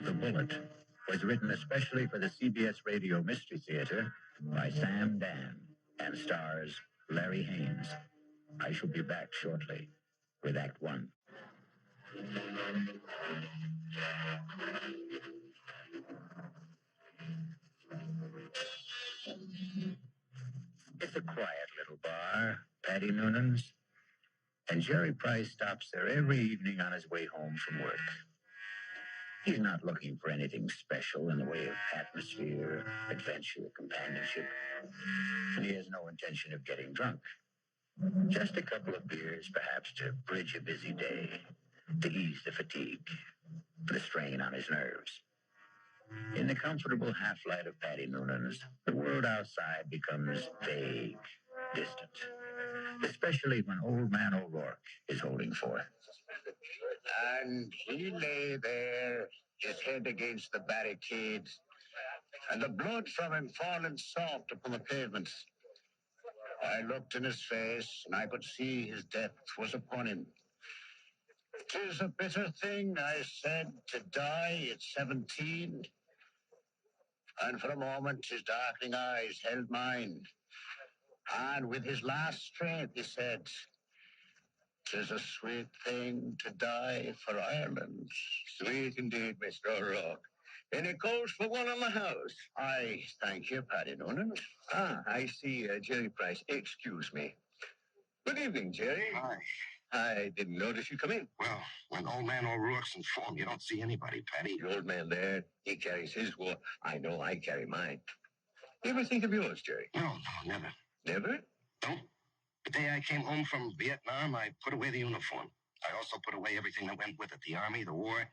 The Bullet was written especially for the CBS Radio Mystery Theater by Sam Dan and stars Larry Haynes. I shall be back shortly with Act One. It's a quiet little bar, Patty Noonan's, and Jerry Price stops there every evening on his way home from work. He's not looking for anything special in the way of atmosphere, adventure, companionship, and he has no intention of getting drunk. Just a couple of beers, perhaps, to bridge a busy day, to ease the fatigue, the strain on his nerves. In the comfortable half-light of Patty Noonan's, the world outside becomes vague, distant, especially when Old Man O'Rourke is holding forth. And he lay there, his head against the barricades, and the blood from him falling soft upon the pavements. I looked in his face, and I could see his death was upon him. "'Tis a bitter thing," I said, "to die at 17. And for a moment, his darkening eyes held mine. And with his last strength, he said, "'Tis a sweet thing to die for Ireland." Sweet indeed, Mr. O'Rourke. Any calls for one in the house? I thank you, Paddy Noonan. I see Jerry Price. Excuse me. Good evening, Jerry. Hi. I didn't notice you come in. Well, when Old Man O'Rourke's in form, you don't see anybody, Paddy. The old man there, he carries his war. I know I carry mine. You ever think of yours, Jerry? No, never. Never? No. The day I came home from Vietnam, I put away the uniform. I also put away everything that went with it. The army, the war,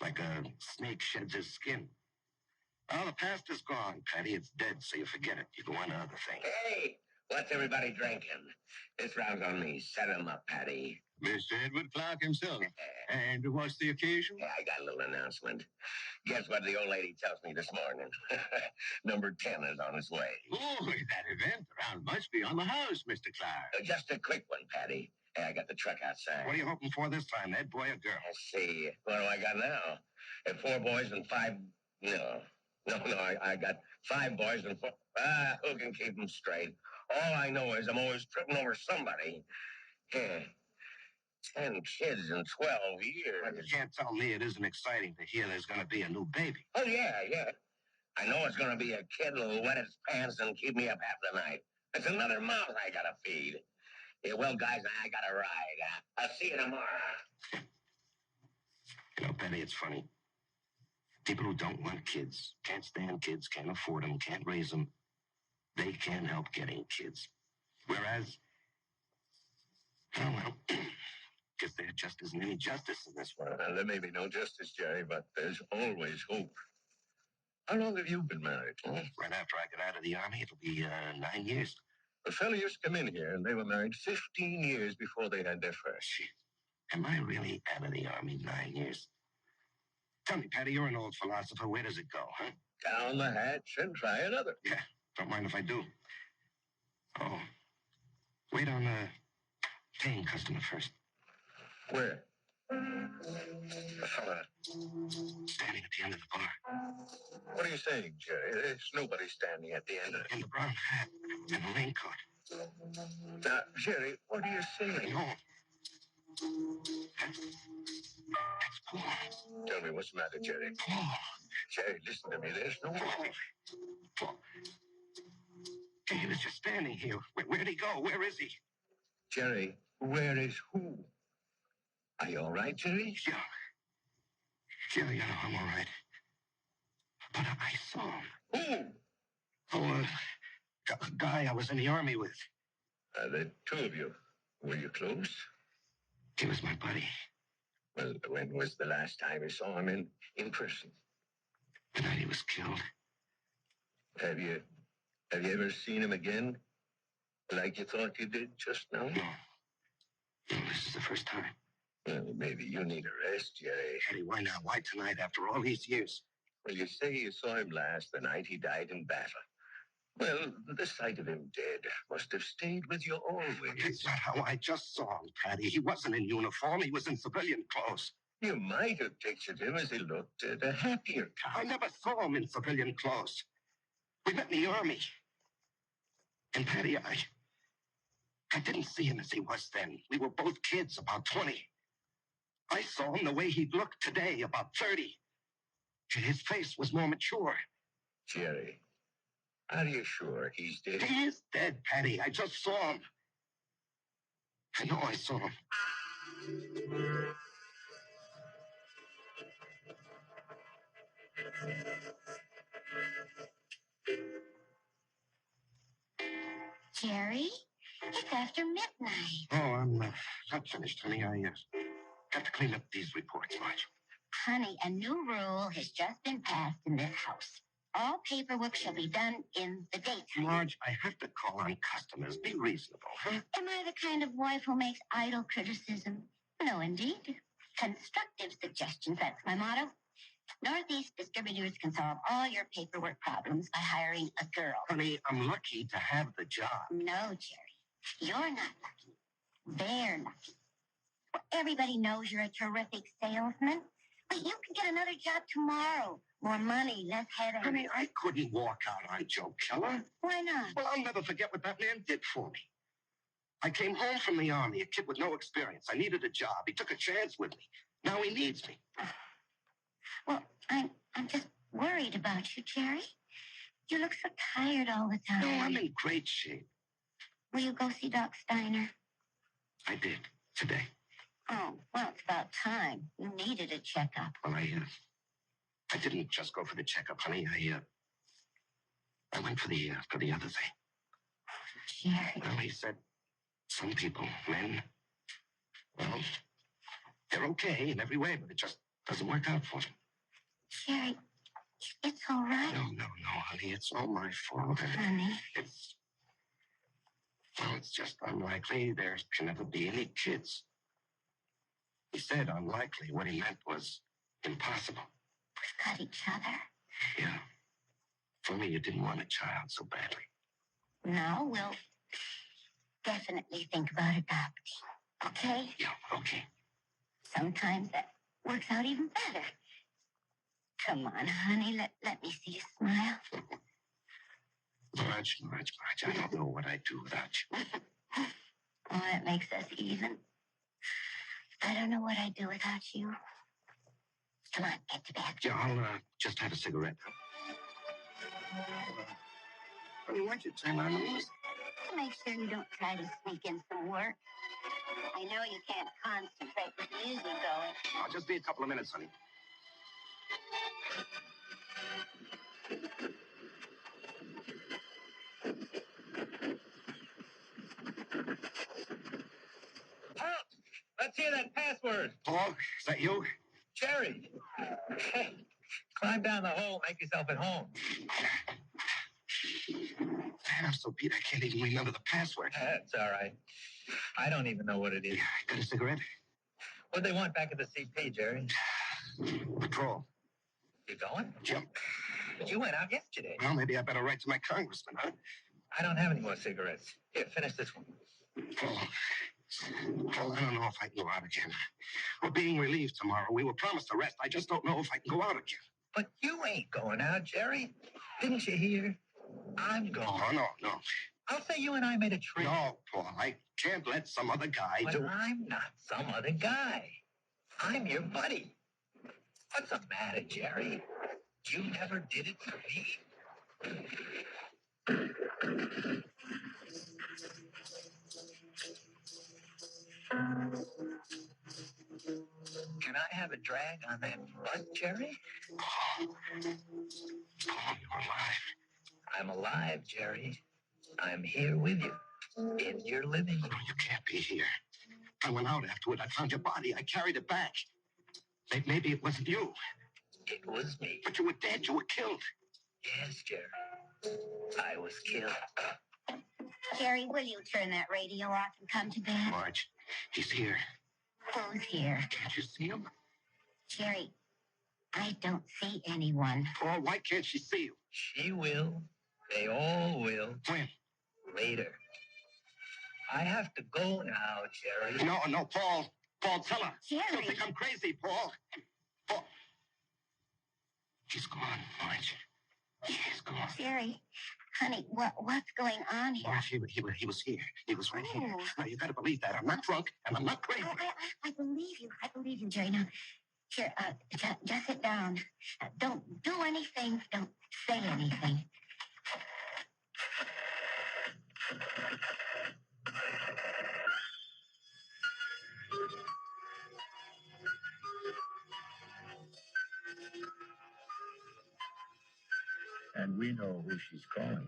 like a snake sheds his skin. Well, the past is gone, Paddy. It's dead, so you forget it. You go on to other things. Hey, what's everybody drinking? This round's on me. Set 'em up, Paddy. Mr. Edward Clark himself. And what's the occasion? Yeah, I got a little announcement. Guess what the old lady tells me this morning? Number 10 is on its way. Oh, that event around must be on the house, Mr. Clark. Just a quick one, Paddy. Hey, I got the truck outside. What are you hoping for this time, Ed, boy or girl? Let's see. What do I got now? 4 boys and 5... No, I got 5 boys and 4... who can keep them straight? All I know is I'm always tripping over somebody. Yeah. 10 kids in 12 years. Well, you can't tell me it isn't exciting to hear there's going to be a new baby. Oh, yeah. I know it's going to be a kid who'll wet his pants and keep me up half the night. It's another mouth I got to feed. Yeah, well, guys, I got to ride. I'll see you tomorrow. You know, Betty, it's funny. People who don't want kids, can't stand kids, can't afford them, can't raise them, they can't help getting kids. Whereas, well, guess there just isn't any justice in this world. Well, there may be no justice, Jerry, but there's always hope. How long have you been married? Right after I got out of the army, it'll be 9 years. A fellow used to come in here, and they were married 15 years before they had their first. Shit. Am I really out of the army 9 years? Tell me, Patty, you're an old philosopher. Where does it go, huh? Down the hatch and try another. Yeah, don't mind if I do. Oh, wait on the paying customer first. Where? The fella standing at the end of the bar. What are you saying, Jerry? There's nobody standing at the end of it. In the brown hat and the raincoat. Now, Jerry, what are you saying? No. That's Paul. Tell me what's the matter, Jerry. Paul. Jerry, listen to me. There's no one. Paul. Hey, he was just standing here. Where'd he go? Where is he? Jerry, where is who? Are you all right, Jerry? Yeah, I'm all right. But I saw him. Who? Oh, a guy I was in the army with. The 2 of you. Were you close? He was my buddy. Well, when was the last time you saw him in person? The night he was killed. Have you ever seen him again? Like you thought you did just now? No, this is the first time. Well, maybe you need a rest, Jerry. Eddie, why now? Why tonight after all these years? Well, you say you saw him last the night he died in battle. Well, the sight of him dead must have stayed with you always. That's not how I just saw him, Patty. He wasn't in uniform. He was in civilian clothes. You might have pictured him as he looked at a happier time. I never saw him in civilian clothes. We met in the army. And Patty, I didn't see him as he was then. We were both kids, about 20. I saw him the way he'd looked today, about 30. His face was more mature. Jerry, are you sure he's dead? He is dead, Patty. I just saw him. I know I saw him. Jerry, it's after midnight. Oh, I'm not finished, honey. I have to clean up these reports, Marge. Honey, a new rule has just been passed in this house. All paperwork shall be done in the daytime. Marge, I have to call on customers. Be reasonable, huh? Am I the kind of wife who makes idle criticism? No, indeed. Constructive suggestions, that's my motto. Northeast Distributors can solve all your paperwork problems by hiring a girl. Honey, I'm lucky to have the job. No, Jerry, you're not lucky. They're lucky. Well, everybody knows you're a terrific salesman, but you can get another job tomorrow. More money, less headache. Honey, I couldn't walk out on Joe Keller. Why not? Well, I'll never forget what that man did for me. I came home from the army, a kid with no experience. I needed a job. He took a chance with me. Now he needs me. Well, I'm just worried about you, Jerry. You look so tired all the time. No, I'm in great shape. Will you go see Doc Steiner? I did, today. Oh, well, it's about time. You needed a checkup. Well, I didn't just go for the checkup, honey. I went for the other thing. Jerry. Well, he said some people, men, well, they're okay in every way, but it just doesn't work out for them. Jerry, it's all right. No, honey, it's all my fault. Honey. It's just unlikely there can never be any kids. He said unlikely. What he meant was impossible. We've got each other. Yeah. If only you didn't want a child so badly. No, we'll definitely think about adopting. Okay? Yeah, okay. Sometimes that works out even better. Come on, honey, let me see you smile. Marge, I don't know what I'd do without you. Oh, that makes us even. I don't know what I'd do without you. Come on, get to bed. Yeah, I'll just have a cigarette. Honey, why'd you turn on the music? To make sure you don't try to sneak in some work. I know you can't concentrate with music going. I'll just be a couple of minutes, honey. Pop! Let's hear that password. Paul, is that you? Jerry. Hey, climb down the hole, make yourself at home. Man, I'm so beat I can't even remember the password. That's all right. I don't even know what it is. Got a cigarette? What'd they want back at the CP, Jerry? Patrol. You going? Jump. But you went out yesterday. Well, maybe I better write to my congressman, huh? I don't have any more cigarettes. Here, finish this one. Paul, I don't know if I can go out again. We're being relieved tomorrow. We were promised a rest. I just don't know if I can go out again. But you ain't going out, Jerry. Didn't you hear? I'm going. Oh, no. I'll say you and I made a trade. No, Paul, I can't let some other guy But do... I'm not some other guy. I'm your buddy. What's the matter, Jerry? You never did it for me. Can I have a drag on that butt, Jerry? Paul, you're alive. I'm alive, Jerry. I'm here with you. In your living room. No, you can't be here. I went out afterward. I found your body. I carried it back. Maybe it wasn't you. It was me. But you were dead. You were killed. Yes, Jerry. I was killed. Jerry, will you turn that radio off and come to bed? Marge, he's here. Who's here? Can't you see him? Jerry, I don't see anyone. Paul, why can't she see you? She will. They all will. When? Later. I have to go now, Jerry. No, Paul. Paul, tell her. Jerry. She'll think I'm crazy, Paul. Paul. She's gone, Marge. She's gone. Jerry, honey, what's going on here? Marge, he was here. He was right here. Now, you gotta believe that. I'm not drunk, and I'm not crazy. I believe you. I believe you, Jerry. Now, here, just sit down. Don't do anything. Don't say anything. And we know who she's calling.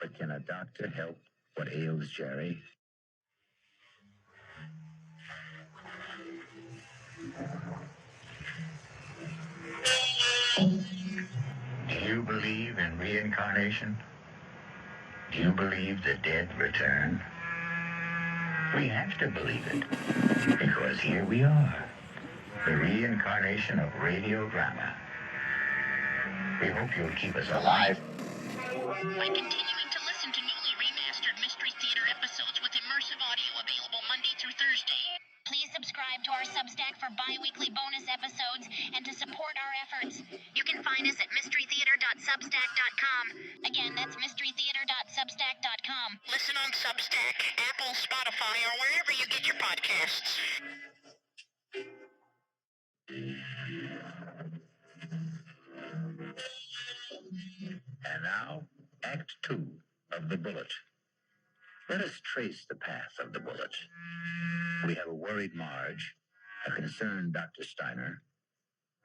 But can a doctor help what ails Jerry? Do you believe in reincarnation? Do you believe the dead return? We have to believe it, because here we are, the reincarnation of radio drama. We hope you'll keep us alive. By continuing to listen to newly remastered Mystery Theater episodes with immersive audio available Monday through Thursday. Please subscribe to our Substack for bi-weekly bonus episodes and to support our efforts. You can find us at mysterytheater.substack.com. Again, that's mysterytheater.substack.com. Listen on Substack, Apple, Spotify, or wherever you get your podcasts. And now, Act 2 of The Bullet. Let us trace the path of the bullet. We have a worried Marge, a concerned Dr. Steiner,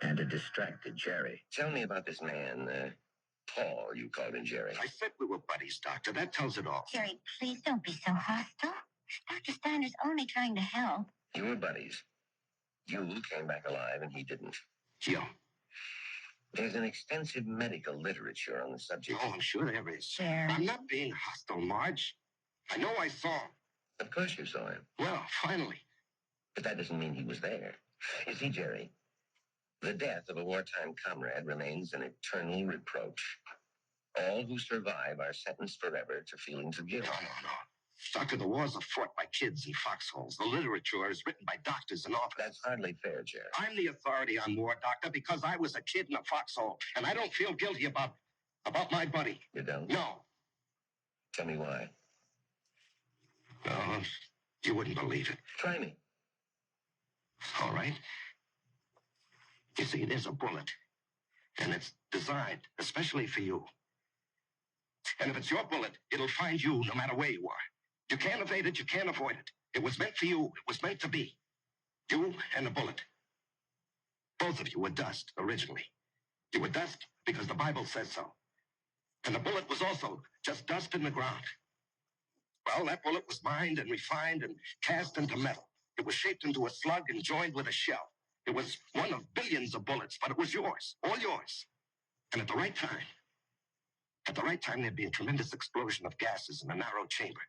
and a distracted Jerry. Tell me about this man, Paul, you called him Jerry. I said we were buddies, Doctor. That tells it all. Jerry, please don't be so hostile. Dr. Steiner's only trying to help. You were buddies. You came back alive and he didn't. Yeah. There's an extensive medical literature on the subject. Oh, I'm sure there is. Jerry. I'm not being hostile, Marge. I know I saw him. Of course you saw him. Well, finally. But that doesn't mean he was there. You see, Jerry, the death of a wartime comrade remains an eternal reproach. All who survive are sentenced forever to feelings of guilt. No. Doctor, the wars are fought by kids in foxholes. The literature is written by doctors and authors. That's hardly fair, Jerry. I'm the authority on war, Doctor, because I was a kid in a foxhole, and I don't feel guilty about my buddy. You don't? No. Tell me why. No, you wouldn't believe it. Try me. All right. You see, there's a bullet, and it's designed especially for you. And if it's your bullet, it'll find you no matter where you are. You can't evade it, you can't avoid it. It was meant for you. It was meant to be. You and the bullet. Both of you were dust, originally. You were dust because the Bible says so. And the bullet was also just dust in the ground. Well, that bullet was mined and refined and cast into metal. It was shaped into a slug and joined with a shell. It was one of billions of bullets, but it was yours, all yours. And at the right time, there'd be a tremendous explosion of gases in a narrow chamber.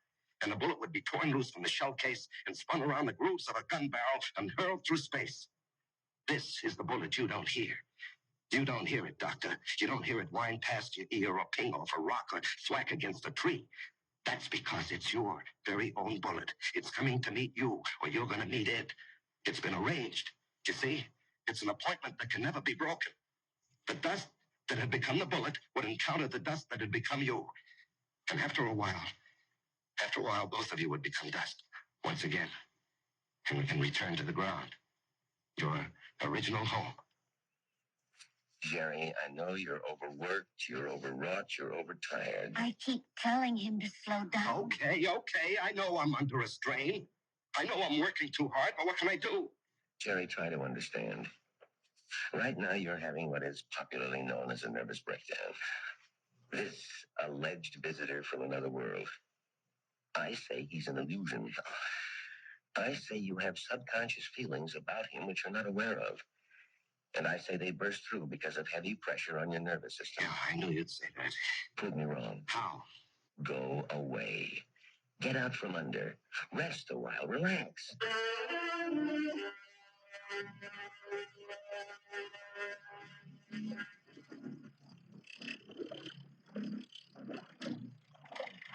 And the bullet would be torn loose from the shell case and spun around the grooves of a gun barrel and hurled through space. This is the bullet you don't hear. You don't hear it, Doctor. You don't hear it whine past your ear or ping off a rock or thwack against a tree. That's because it's your very own bullet. It's coming to meet you, or you're going to meet it. It's been arranged. You see, it's an appointment that can never be broken. The dust that had become the bullet would encounter the dust that had become you. And after a while, both of you would become dust once again. And we can return to the ground. Your original home. Jerry, I know you're overworked, you're overwrought, you're overtired. I keep telling him to slow down. Okay. I know I'm under a strain. I know I'm working too hard, but what can I do? Jerry, try to understand. Right now, you're having what is popularly known as a nervous breakdown. This alleged visitor from another world. I say he's an illusion. I say you have subconscious feelings about him which you're not aware of. And I say they burst through because of heavy pressure on your nervous system. Yeah, I knew you'd say that. Prove me wrong. How? Go away. Get out from under. Rest a while. Relax.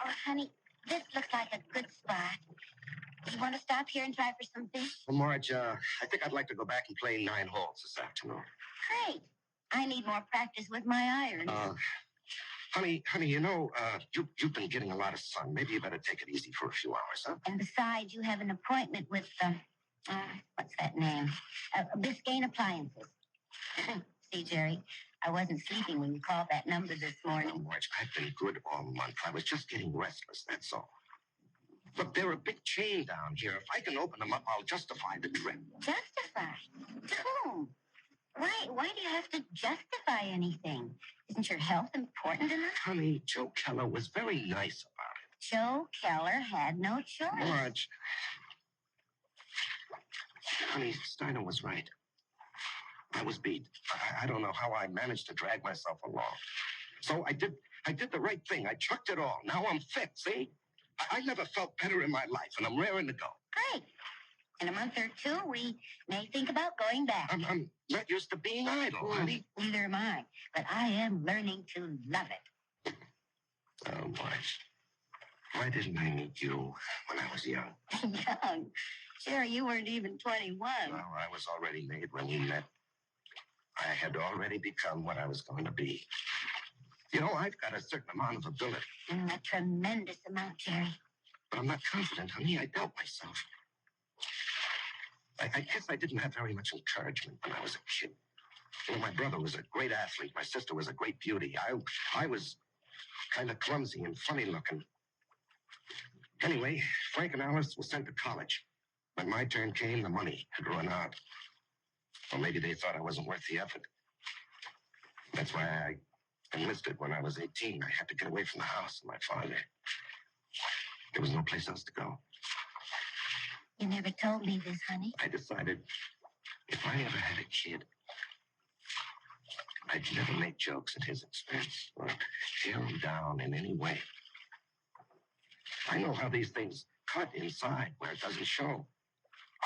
Oh, honey, this looks like a good spot. Do you want to stop here and try for something? Well, Marge, I think I'd like to go back and play 9 holes this afternoon. Great. I need more practice with my irons. Honey, you've been getting a lot of sun. Maybe you better take it easy for a few hours, huh? And besides, you have an appointment with, what's that name? Biscayne Appliances. See, Jerry, I wasn't sleeping when you called that number this morning. Well, Marge, I've been good all month. I was just getting restless, that's all. Look, they're a big chain down here. If I can open them up, I'll justify the trip. Justify? To whom? Why do you have to justify anything? Isn't your health important enough? Honey, Joe Keller was very nice about it. Joe Keller had no choice. Marge. Honey, Steiner was right. I was beat. I don't know how I managed to drag myself along. So I did the right thing. I chucked it all. Now I'm fit, see? I never felt better in my life, and I'm raring to go. Great. In a month or two, we may think about going back. I'm not used to being idle, honey. Neither am I, but I am learning to love it. Oh, Marge. Why didn't I meet you when I was young? Young? Jerry, you weren't even 21. Well, I was already made when we met. I had already become what I was going to be. You know, I've got a certain amount of ability. A tremendous amount, Jerry. But I'm not confident, honey. I doubt myself. I guess I didn't have very much encouragement when I was a kid. You know, my brother was a great athlete. My sister was a great beauty. I was kind of clumsy and funny looking. Anyway, Frank and Alice were sent to college. When my turn came, the money had run out. Or maybe they thought I wasn't worth the effort. That's why I enlisted when I was 18. I had to get away from the house and my father. There was no place else to go. You never told me this, honey. I decided if I ever had a kid, I'd never make jokes at his expense or tear him down in any way. I know how these things cut inside where it doesn't show.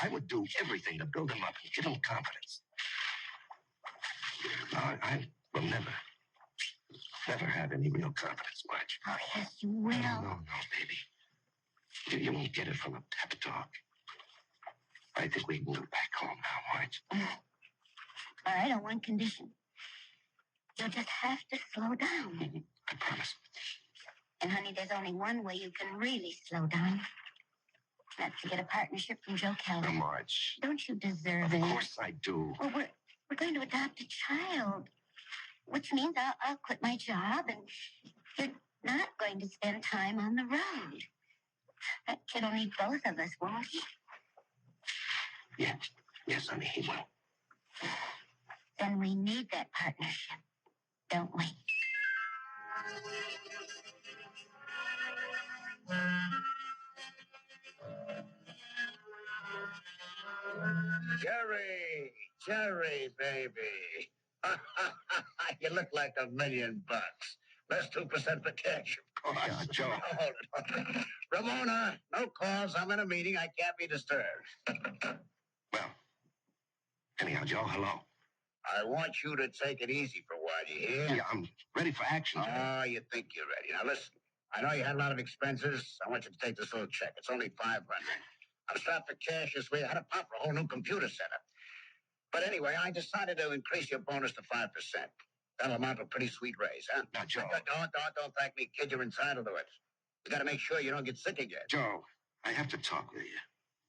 I would do everything to build him up and give him confidence. I will never have any real confidence, Marge. Oh, yes, you will. No, baby. You won't get it from a pep talk. I think we can go back home now, Marge. All right, on one condition. You'll just have to slow down. I promise. And, honey, there's only one way you can really slow down. That's to get a partnership from Joe Keller. No, Marge. Don't you deserve it? Of course I do. Well, we're going to adopt a child, which means I'll quit my job, and you're not going to spend time on the road. That kid will need both of us, won't he? Yes, honey, he will. Then we need that partnership, don't we? Jerry, baby. You look like $1 million. Less 2% for cash. Oh, yeah, Joe. Hold it. Ramona, no calls. I'm in a meeting. I can't be disturbed. Well, anyhow, Joe, hello. I want you to take it easy for a while, you hear? Yeah, I'm ready for action. Oh, you think you're ready. Now, listen. I know you had a lot of expenses. I want you to take this little check. It's only $500. I'm strapped for cash this way. I had to pop for a whole new computer setup. But anyway, I decided to increase your bonus to 5%. That'll amount to a pretty sweet raise, huh? Now, Joe. Don't thank me, kid. You're entitled to it. You got to make sure you don't get sick again. Joe, I have to talk with you.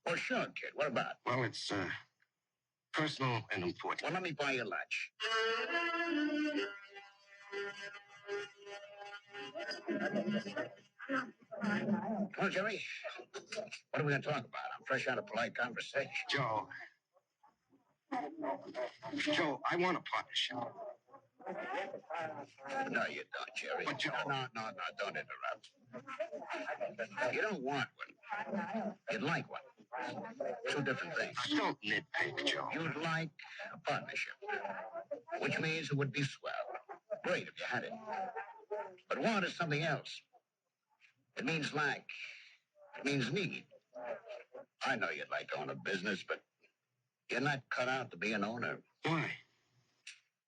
Well, sure, kid. What about? Well, it's personal and important. Well, let me buy you lunch. Come on, Jerry. What are we going to talk about? I'm fresh out of polite conversation. Joe, I want a partnership. No, you don't, Jerry. But Joe... No, don't interrupt. You don't want one. You'd like one. Two different things. Don't nitpick, Joe. You'd like a partnership, which means it would be swell. Great if you had it. But want is something else. It means lack. It means need. I know you'd like to own a business, but you're not cut out to be an owner. Why?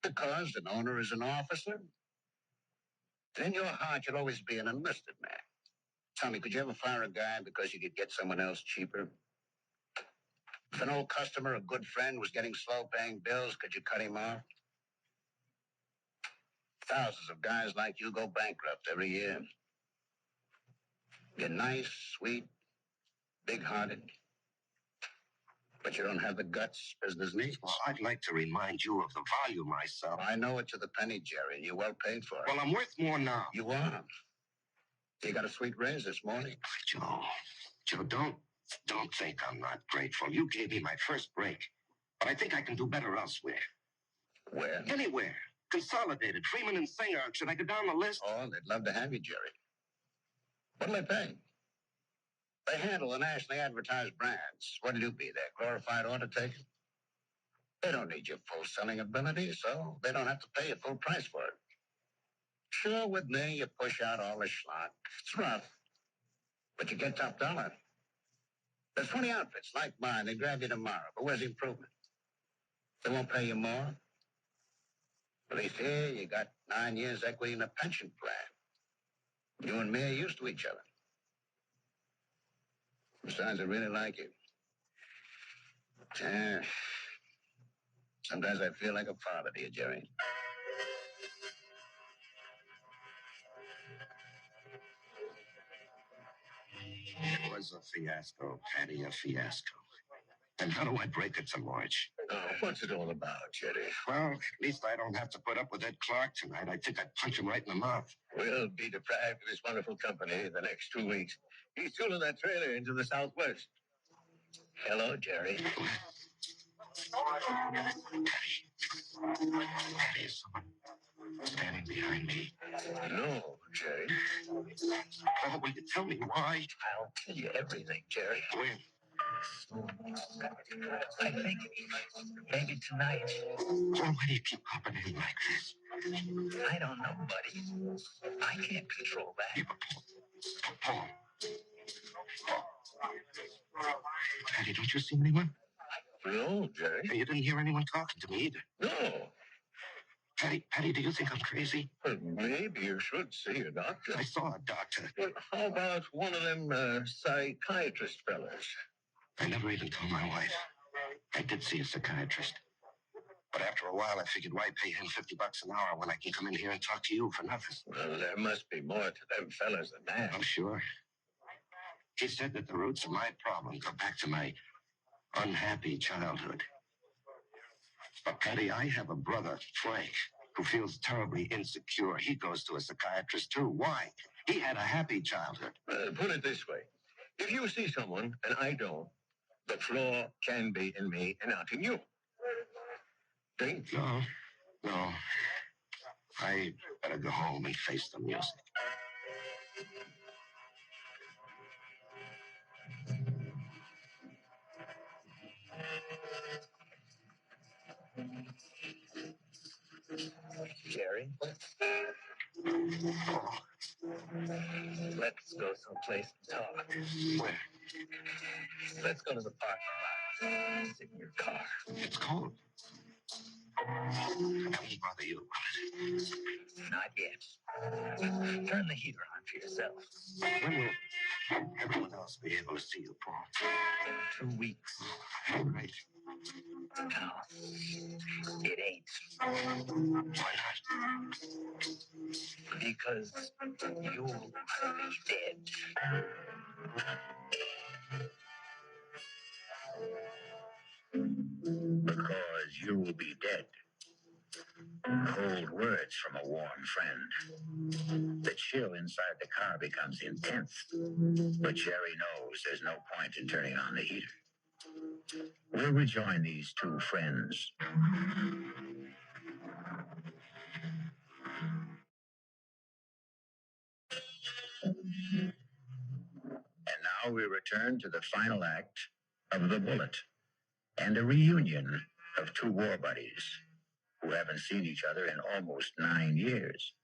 Because an owner is an officer. And in your heart, you'll always be an enlisted man. Tell me, could you ever fire a guy because you could get someone else cheaper? If an old customer, a good friend, was getting slow paying bills, could you cut him off? Thousands of guys like you go bankrupt every year. You're nice, sweet, big-hearted, but you don't have the guts business needs. Well, I'd like to remind you of the value myself. I know it to the penny, Jerry, and you're well paid for it. Well, I'm worth more now. You are. You got a sweet raise this morning. Joe, don't think I'm not grateful. You gave me my first break, but I think I can do better elsewhere. Where? Anywhere. Consolidated, Freeman and Singer. Should I go down the list? Oh, they'd love to have you, Jerry. What'll they pay? They handle the nationally advertised brands. What'll you be, their glorified order taker? They don't need your full selling ability, so they don't have to pay you full price for it. Sure, with me, you push out all the schlock. It's rough, but you get top dollar. There's 20 outfits like mine. They grab you tomorrow, but where's the improvement? They won't pay you more. At least here, you got 9 years equity in a pension plan. You and me are used to each other. Besides, I really like you. Sometimes I feel like a father to you, Jerry. It was a fiasco, Patty, a fiasco. And how do I break it to March? Oh, what's it all about, Jerry? Well, at least I don't have to put up with Ed Clark tonight. I think I'd punch him right in the mouth. We'll be deprived of his wonderful company the next 2 weeks. He's tooling that trailer into the Southwest. Hello, Jerry. Patty, is someone standing behind me? No, Jerry. Oh, will you tell me why? I'll tell you everything, Jerry. When? I think maybe tonight. Oh, why do you keep popping in like this? I don't know, buddy. I can't control that. Yeah, but Paul. Patty, don't you see anyone? No, Jerry. You didn't hear anyone talking to me either. No. Patty, do you think I'm crazy? Well, maybe you should see a doctor. I saw a doctor. Well, how about one of them psychiatrist fellas? I never even told my wife. I did see a psychiatrist. But after a while, I figured, why pay him $50 an hour when I can come in here and talk to you for nothing? Well, there must be more to them fellas than that. I'm sure. He said that the roots of my problem go back to my unhappy childhood. But, Patty, I have a brother, Frank, who feels terribly insecure. He goes to a psychiatrist, too. Why? He had a happy childhood. Put it this way. If you see someone, and I don't, the flaw can be in me and not in you. Think? No. I better go home and face the music. Jerry? Let's go someplace and talk. Where? Let's go to the parking lot. Sit in your car. It's cold. I won't bother you about it. Not yet. Turn the heater on for yourself. When will everyone else be able to see you, Paul? In 2 weeks. Right. No, it ain't. Why not? Because you'll be dead. Because you will be dead. Cold words from a warm friend. The chill inside the car becomes intense. But Jerry knows there's no point in turning on the heater. We'll rejoin these two friends. And now we return to the final act of The Bullet and a reunion of two war buddies who haven't seen each other in almost 9 years.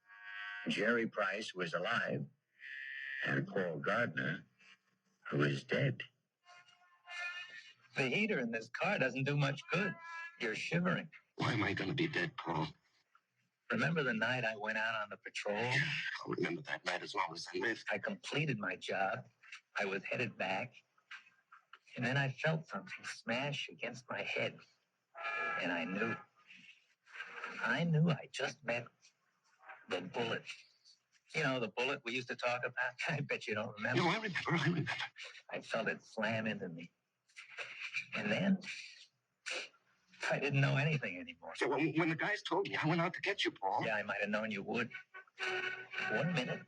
Jerry Price, who is alive, and Paul Gardner, who is dead. The heater in this car doesn't do much good. You're shivering. Why am I going to be dead, Paul? Remember the night I went out on the patrol? I'll remember that night as long as I live. I completed my job. I was headed back. And then I felt something smash against my head. And I knew I just met the bullet. You know, the bullet we used to talk about? I bet you don't remember. No, I remember. I felt it slam into me. And then I didn't know anything anymore. So when the guys told me, I went out to get you, Paul. Yeah, I might have known you would. 1 minute,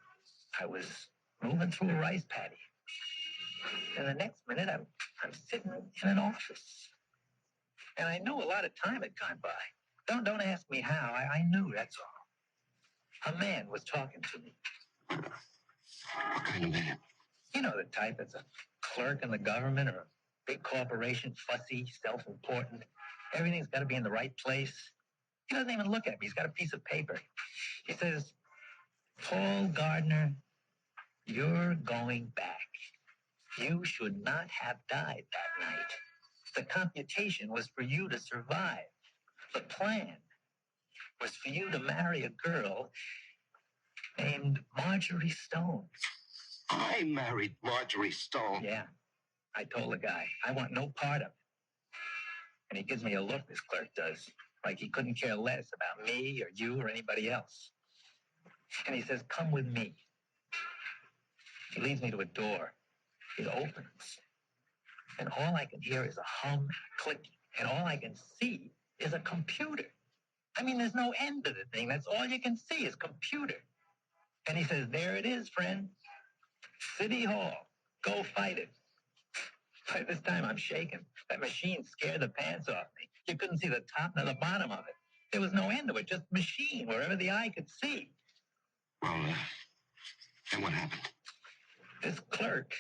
I was moving through a rice paddy. And the next minute, I'm sitting in an office. And I knew a lot of time had gone by. Don't ask me how. I knew, that's all. A man was talking to me. What kind of man? You know the type that's a clerk in the government or a big corporation, fussy, self-important. Everything's got to be in the right place. He doesn't even look at me. He's got a piece of paper. He says, Paul Gardner, you're going back. You should not have died that night. The computation was for you to survive. The plan was for you to marry a girl named Marjorie Stone. I married Marjorie Stone. Yeah, I told the guy, I want no part of it. And he gives me a look, this clerk does, like he couldn't care less about me or you or anybody else. And he says, come with me. He leads me to a door. It opens. And all I can hear is a hum, clicking. And all I can see is a computer. I mean, there's no end to the thing. That's all you can see is computer. And he says, there it is, friend. City Hall. Go fight it. By this time, I'm shaking. That machine scared the pants off me. You couldn't see the top nor the bottom of it. There was no end to it, just machine, wherever the eye could see. Well, then what happened? This clerk,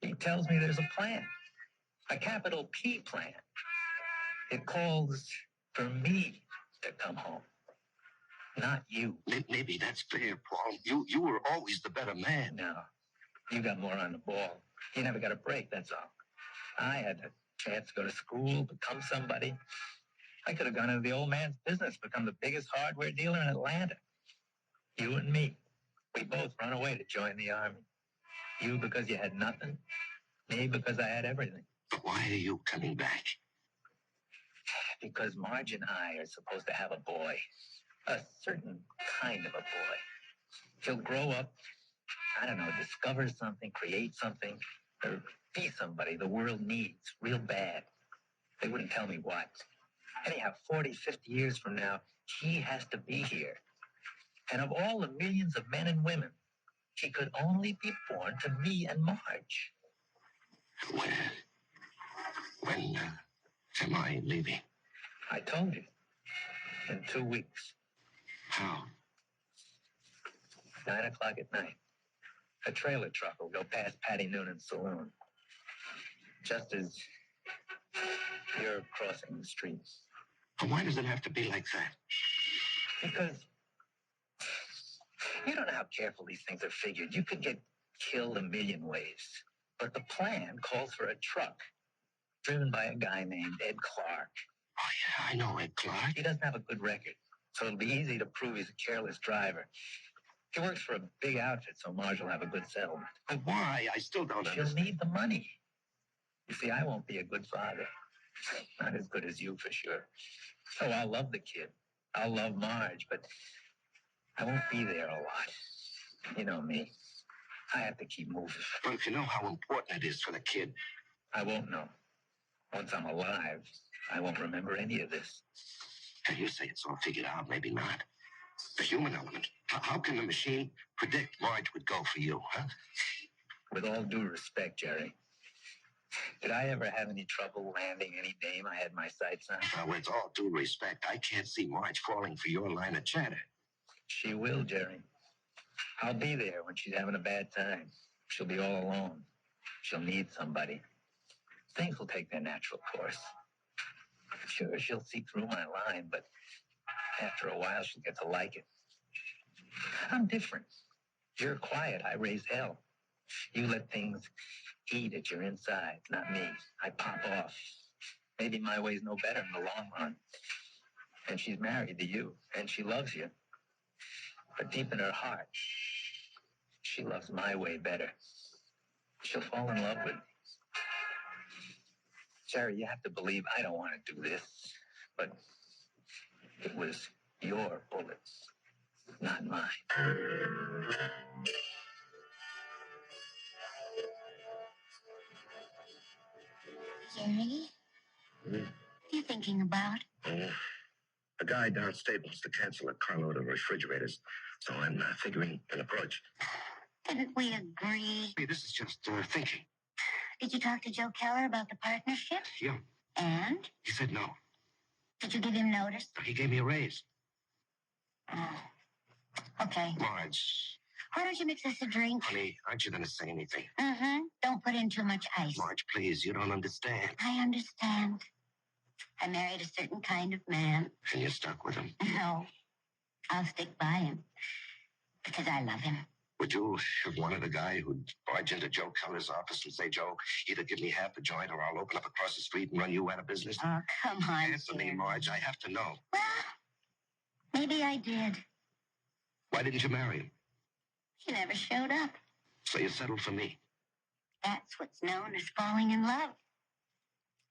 he tells me there's a plan. A capital P plan. It calls for me to come home. Not you. Maybe that's fair, Paul. You were always the better man. No, you got more on the ball. You never got a break, that's all. I had a chance to go to school, become somebody. I could have gone into the old man's business, become the biggest hardware dealer in Atlanta. You and me, we both run away to join the army. You because you had nothing, me because I had everything. But why are you coming back? Because Marge and I are supposed to have a boy. A certain kind of a boy. He'll grow up, I don't know, discover something, create something, or be somebody the world needs real bad. They wouldn't tell me what. Anyhow, 40, 50 years from now, he has to be here. And of all the millions of men and women, he could only be born to me and Marge. When am I leaving? I told you. In 2 weeks. How? 9 o'clock at night. A trailer truck will go past Patty Noonan's saloon. Just as you're crossing the street. But why does it have to be like that? Because you don't know how careful these things are figured. You could get killed a million ways. But the plan calls for a truck driven by a guy named Ed Clark. Oh, yeah, I know Ed Clark. He doesn't have a good record, so it'll be easy to prove he's a careless driver. He works for a big outfit, so Marge will have a good settlement. But why? I still don't She'll understand. need the money. You see, I won't be a good father. Not as good as you, for sure. Oh, I'll love the kid. I'll love Marge, but I won't be there a lot. You know me. I have to keep moving. But if you know how important it is for the kid. I won't know. Once I'm alive, I won't remember any of this. And you say it's all figured out, maybe not. The human element. How can the machine predict Marge would go for you, huh? With all due respect, Jerry, did I ever have any trouble landing any dame I had my sights on? With all due respect, I can't see Marge falling for your line of chatter. She will, Jerry. I'll be there when she's having a bad time. She'll be all alone. She'll need somebody. Things will take their natural course. Sure, she'll see through my line, but after a while, she'll get to like it. I'm different. You're quiet. I raise hell. You let things eat at your inside, not me. I pop off. Maybe my way's no better in the long run. And she's married to you, and she loves you. But deep in her heart, she loves my way better. She'll fall in love with me. Jerry, you have to believe I don't want to do this, but it was your bullets, not mine. Jerry? What are you thinking about? Oh, a guy down Staples to cancel a carload of refrigerators. So I'm figuring an approach. Didn't we agree? Hey, this is just thinking. Did you talk to Joe Keller about the partnership? Yeah. And? He said no. Did you give him notice? He gave me a raise. Oh. Okay. Marge. Why don't you mix us a drink? Honey, aren't you going to say anything? Mm-hmm. Don't put in too much ice. Marge, please, you don't understand. I understand. I married a certain kind of man. And you're stuck with him? No. I'll stick by him. Because I love him. Would you have wanted a guy who'd barge into Joe Keller's office and say, Joe, either give me half the joint or I'll open up across the street and run you out of business? Oh, come on. Answer me, Marge. I have to know. Well, maybe I did. Why didn't you marry him? He never showed up. So you settled for me. That's what's known as falling in love.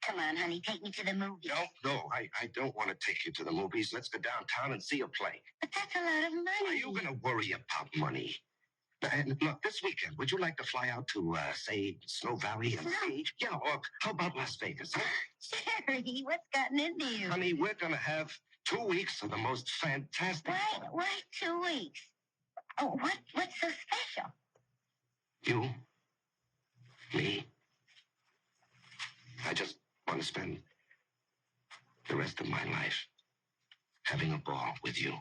Come on, honey, take me to the movies. No, I don't want to take you to the movies. Let's go downtown and see a play. But that's a lot of money. Are you going to worry about money? And look, this weekend, would you like to fly out to, say, Snow Valley and ski? Yeah, or how about Las Vegas? Huh? Jerry, what's gotten into you? Honey, we're going to have 2 weeks of the most fantastic... Why 2 weeks? Oh, what's so special? You, me, I just want to spend the rest of my life having a ball with you.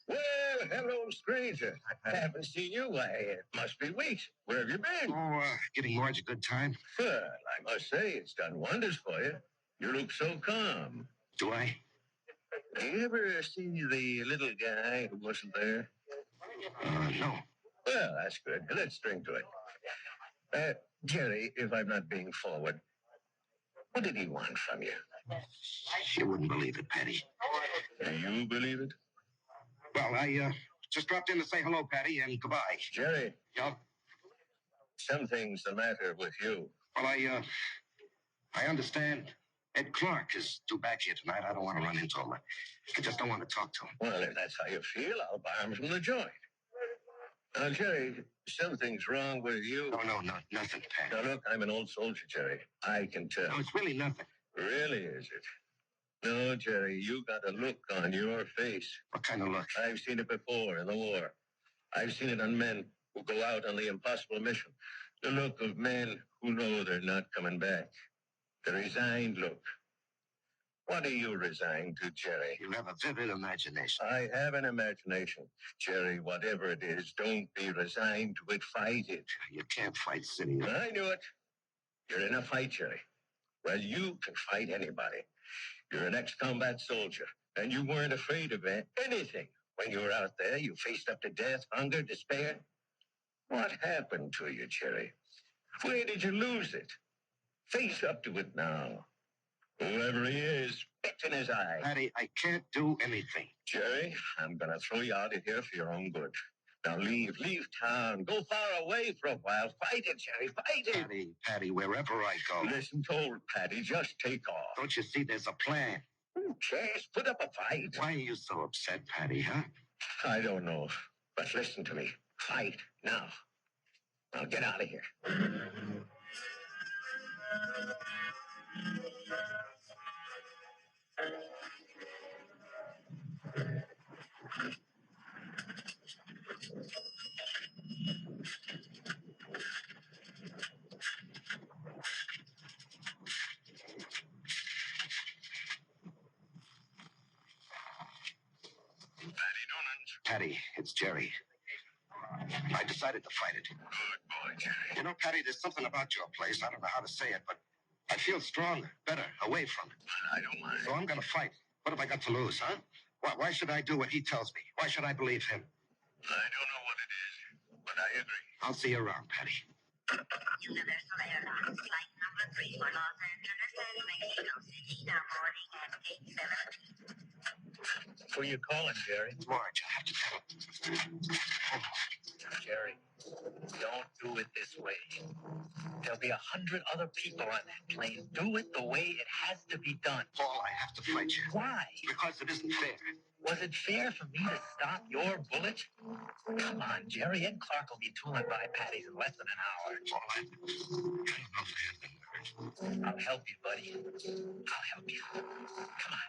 Well, hello, stranger. I haven't seen you. Why, it must be weeks. Where have you been? Oh, giving Marge a good time? Well, I must say, it's done wonders for you. You look so calm. Do I? You ever see the little guy who wasn't there? No. Well, that's good. Let's drink to it. Jerry, if I'm not being forward, what did he want from you? You wouldn't believe it, Patty. Do you believe it? Well, I just dropped in to say hello, Patty, and goodbye. Jerry. Yeah? Something's the matter with you. Well, I understand Ed Clark is due back here tonight. I don't want to run into him. I just don't want to talk to him. Well, if that's how you feel, I'll buy him from the joint. Now, Jerry, something's wrong with you. No, nothing, Pat. Now, look, I'm an old soldier, Jerry. I can tell. No, it's really nothing. Really, is it? No, Jerry, you got a look on your face. What kind of look? I've seen it before in the war. I've seen it on men who go out on the impossible mission. The look of men who know they're not coming back. The resigned look. What are you resigned to, Jerry? You have a vivid imagination. I have an imagination. Jerry, whatever it is, don't be resigned to it. Fight it. You can't fight City. I knew it. You're in a fight, Jerry. Well, you can fight anybody. You're an ex-combat soldier, and you weren't afraid of anything. When you were out there, you faced up to death, hunger, despair. What happened to you, Jerry? Where did you lose it? Face up to it now. Whoever he is, spit in his eye. Patty, I can't do anything. Jerry, I'm going to throw you out of here for your own good. Now leave town. Go far away for a while. Fight it, Jerry, fight it. Patty, wherever I go. Listen to old Patty, just take off. Don't you see there's a plan? Who cares? Put up a fight. Why are you so upset, Patty, huh? I don't know, but listen to me. Fight, now. Now get out of here. Patty, it's Jerry. I decided to fight it. Good boy, Jerry. You know, Patty, there's something about your place. I don't know how to say it, but I feel stronger, better, away from it. I don't mind. So I'm going to fight. What have I got to lose, huh? Why should I do what he tells me? Why should I believe him? I don't know what it is, but I agree. I'll see you around, Patty. Universal Airlines flight number 3 for Los Angeles and Mexico City, now boarding at 8:17. Who are you calling, Jerry? Marge, I have to tell him. Jerry, don't do it this way. There'll be 100 other people on that plane. Do it the way it has to be done. Paul, I have to fight you. Why? Because it isn't fair. Was it fair for me to stop your bullet? Come on, Jerry. Ed Clark will be tooling by Patty's in less than an hour. Paul, I don't know if I have the nerve. I'll help you, buddy. I'll help you. Come on.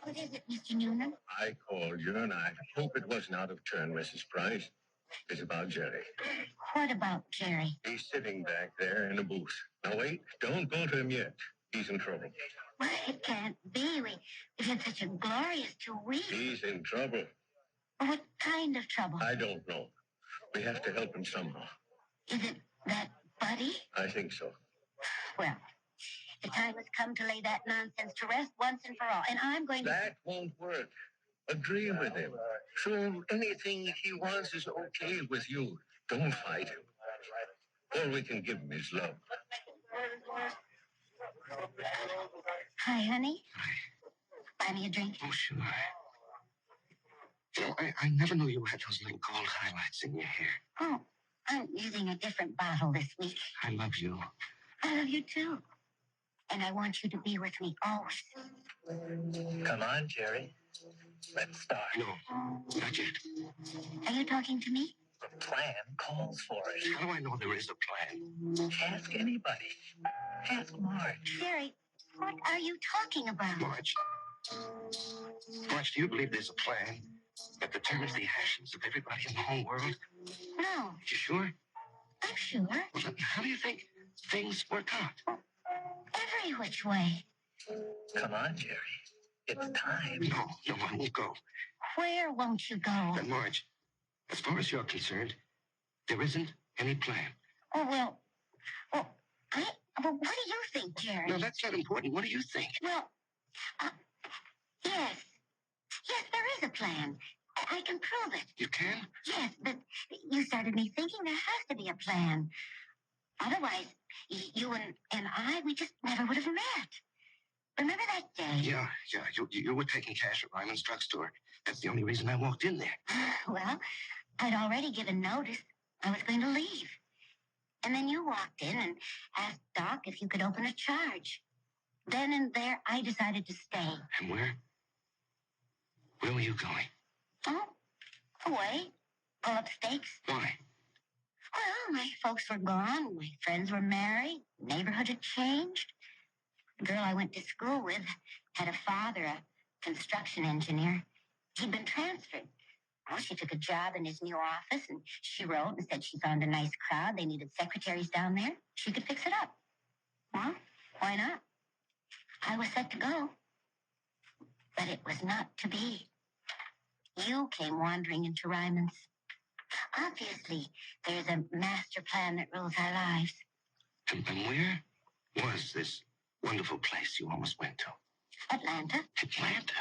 What is it, Mr. Newman? I called you, and I hope it wasn't out of turn, Mrs. Price. It's about Jerry. What about Jerry? He's sitting back there in a booth. Now, wait. Don't go to him yet. He's in trouble. Well, it can't be. We've had such a glorious 2 weeks. He's in trouble. What kind of trouble? I don't know. We have to help him somehow. Is it that Buddy? I think so. Well, the time has come to lay that nonsense to rest once and for all, and I'm going to... That won't work. Agree with him. Show him anything he wants is okay with you. Don't fight him. All we can give him is love. Hi, honey. Buy me a drink. Oh, sure. You know, I never knew you had those little gold highlights in your hair. Oh, I'm using a different bottle this week. I love you. I love you, too. And I want you to be with me always. Come on, Jerry. Let's start. No, not yet. Are you talking to me? The plan calls for it. How do I know there is a plan? Ask anybody. Ask Marge. Jerry, what are you talking about? Marge. Marge, do you believe there's a plan that determines the actions of everybody in the whole world? No, You sure? I'm sure. Well, then how do you think things work out? Every which way. Come on, Jerry. It's time. No, I won't go. Where won't you go? Then, Marge, as far as you're concerned, there isn't any plan. Oh, well, what do you think, Jerry? No, that's not important. What do you think? Well, yes. Yes, there is a plan. I can prove it. You can? Yes, but you started me thinking there has to be a plan. Otherwise, you and I, we just never would have met. Remember that day? Yeah. You were taking cash at Ryman's drugstore. That's the only reason I walked in there. Well, I'd already given notice. I was going to leave. And then you walked in and asked Doc if you could open a charge. Then and there, I decided to stay. And where? Where were you going? Oh, away. Pull up stakes. Why? Well, my folks were gone. My friends were married. The neighborhood had changed. The girl I went to school with had a father, a construction engineer. He'd been transferred. Well, she took a job in his new office, and she wrote and said she found a nice crowd. They needed secretaries down there. She could fix it up. Well, why not? I was set to go. But it was not to be. You came wandering into Ryman's. Obviously, there's a master plan that rules our lives. And where was this wonderful place you almost went to? Atlanta. Atlanta?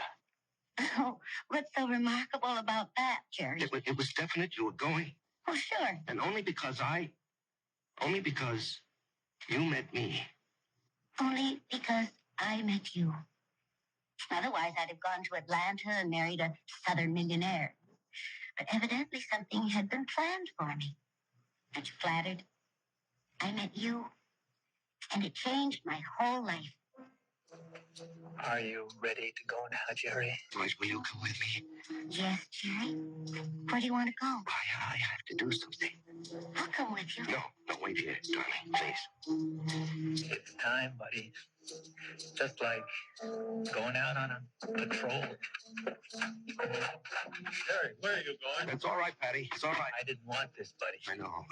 Oh, what's so remarkable about that, Jerry? It was definite you were going. Oh, sure. And only because you met me. Only because I met you. Otherwise, I'd have gone to Atlanta and married a southern millionaire. But evidently something had been planned for me. Aren't you flattered? I met you, and it changed my whole life. Are you ready to go now, Jerry? Marge, will you come with me? Yes, Jerry. Where do you want to go? I have to do something. I'll come with you. No, wait here, darling, please. It's time, buddy. Just like going out on a patrol. Jerry, where are you going? It's all right, Patty. It's all right. I didn't want this, buddy. I know.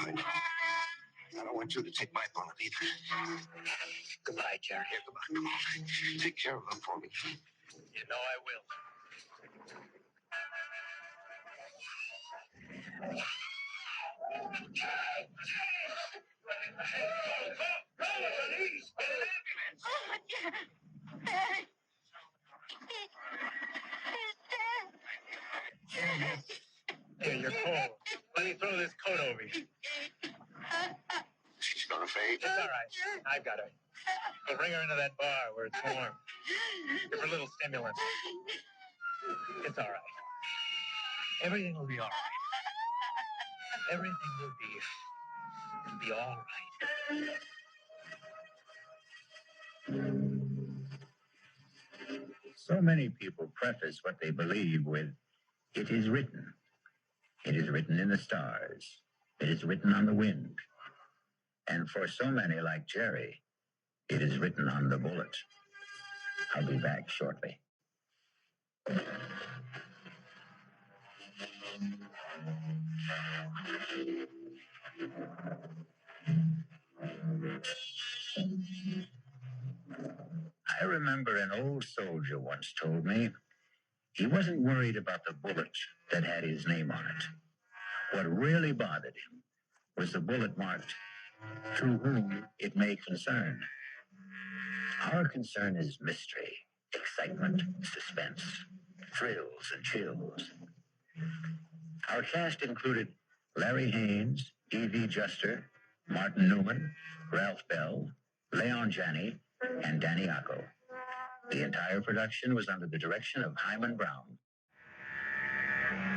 I don't want you to take my bullet either. Goodbye, Jerry. Here, come on. Take care of them for me. You know I will. Here, you're cold. Let me throw this coat over you. She's gonna fade. It's all right. I've got her. Go bring her into that bar where it's warm. Give her a little stimulant. It's all right. Everything will be all right. Everything will be all right. So many people preface what they believe with, "It is written." It is written in the stars. It is written on the wind. And for so many like Jerry, it is written on the bullet. I'll be back shortly. I remember an old soldier once told me he wasn't worried about the bullet that had his name on it. What really bothered him was the bullet marked, "To whom it may concern." Our concern is mystery, excitement, suspense, thrills, and chills. Our cast included Larry Haynes, E.V. Juster, Martin Newman, Ralph Bell, Leon Janney, and Danny Acco. The entire production was under the direction of Himan Brown.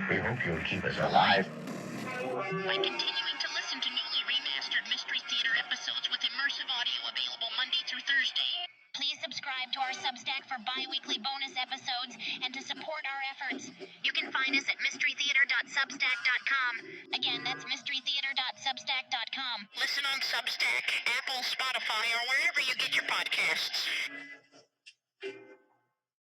We hope you'll keep us alive. By continuing to listen to newly remastered Mystery Theater episodes with immersive audio available Monday through Thursday. Please subscribe to our Substack for bi-weekly bonus episodes and to support our efforts. You can find us at mysterytheater.substack.com. Again, that's mysterytheater.substack.com. Listen on Substack, Apple, Spotify, or wherever you get your podcasts.